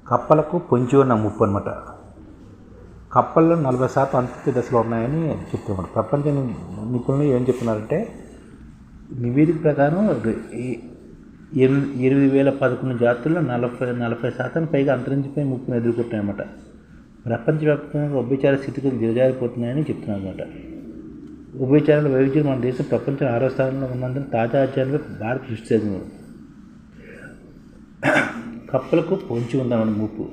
కప్పలకు పొంచి ఉన్న ముప్పు అనమాట. కప్పల్లో 40% అంతర్గత దశలో ఉన్నాయని చెప్తున్నారు. ప్రపంచ నిపుణులు ఏం చెప్తున్నారంటే, నివేదిక ప్రకారం 8,011 జాతుల్లో 40% పైగా అంతరించిపోయి ముప్పును ఎదుర్కొంటాయన్నమాట. ప్రపంచవ్యాప్తంగా ఉభయచార స్థితిగతులు దిగజారిపోతున్నాయని చెప్తున్నారు అన్నమాట. ఉభయచారాల వైవిధ్యం మన దేశం ప్రపంచం 6వ స్థానంలో ఉన్నందున తాజా అధ్యయనంలో భారత్ దృష్టి చేసింది. కప్పలకు పొంచి ఉందన్నమాట ముప్పు.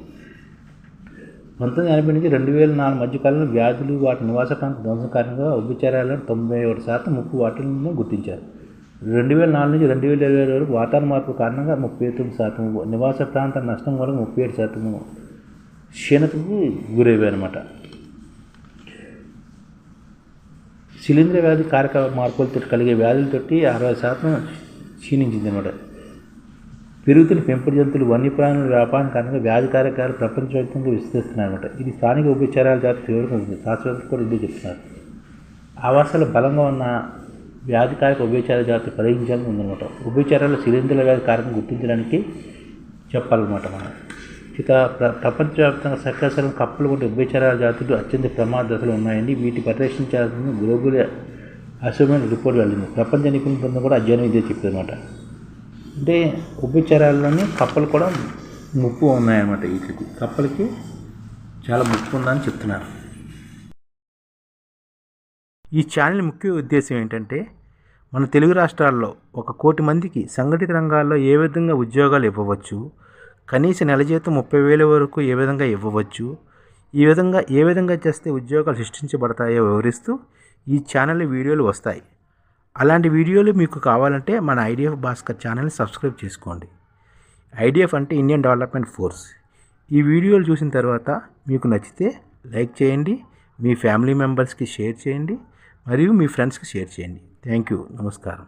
1980 నుంచి 2004 మధ్యకాలంలో వ్యాధులు, వాటి నివాస ప్రాంత ధ్వంసం కారణంగా ఉభయచరాలలో 91% ముప్పు వాటిని గుర్తించారు. 2004 నుంచి 2020 వరకు వాతావరణ మార్పు కారణంగా 39%, నివాస ప్రాంత నష్టం వరకు 37% క్షీణతకు గురయ్యాయన్నమాట. శిలీంధ్ర వ్యాధి కారక మార్పులతో కలిగే వ్యాధులతో 60% క్షీణించిందన్నమాట. పెరుగుతున్న పెంపుడు జంతువులు, వన్యప్రాణుల వ్యాపారం కారణంగా వ్యాధి కారకాలు ప్రపంచవ్యాప్తంగా విస్తరిస్తున్నాయన్నమాట. ఇది స్థానిక ఉభయచరాల జాతి తీవ్రంగా ఉంది. శాస్త్రవేత్తలు కూడా ఇదే చెప్తున్నారు. ఆవాసాలు బలంగా ఉన్న వ్యాధికారక ఉభయచర జాతి పరిగణించాలని ఉందన్నమాట. ఉభయచరాల శిలీంధ్రాల వ్యాధి కారకం గుర్తించడానికి చెప్పాలన్నమాట. మనం ఇక ప్రపంచవ్యాప్తంగా సకసరం కప్పలు వంటి ఉభయచరాల జాతులు అత్యంత ప్రమాద దశలు ఉన్నాయని, వీటి పరిరక్షించాలని గ్లోబల్ అసెస్మెంట్ రిపోర్ట్ వెళ్ళింది. ప్రపంచ నిపుణుల బృందం కూడా అధ్యయనం ఇదే చెప్తుందన్నమాట. అంటే ఉభయచరాల్లోని కప్పలు కూడా ముప్పు ఉన్నాయన్నమాట. వీటికి కప్పలకి చాలా ముప్పు ఉందని చెప్తున్నారు. ఈ ఛానల్ ముఖ్య ఉద్దేశం ఏంటంటే, మన తెలుగు రాష్ట్రాల్లో 1 కోటి మందికి సంఘటిత రంగాల్లో ఏ విధంగా ఉద్యోగాలు ఇవ్వవచ్చు, కనీస నెల జీతం 30,000 వరకు ఏ విధంగా ఇవ్వవచ్చు, ఏ విధంగా చేస్తే ఉద్యోగాలు సృష్టించబడతాయో వివరిస్తూ ఈ ఛానల్ వీడియోలు వస్తాయి. అలాంటి వీడియోలు మీకు కావాలంటే మన ఐడిఎఫ్ భాస్కర్ ఛానల్ని సబ్స్క్రైబ్ చేసుకోండి. ఐడిఎఫ్ అంటే ఇండియన్ డెవలప్మెంట్ ఫోర్స్. ఈ వీడియోలు చూసిన తర్వాత మీకు నచ్చితే లైక్ చేయండి, మీ ఫ్యామిలీ మెంబర్స్కి షేర్ చేయండి, మరియు మీ ఫ్రెండ్స్కి షేర్ చేయండి. Thank you. నమస్కారం.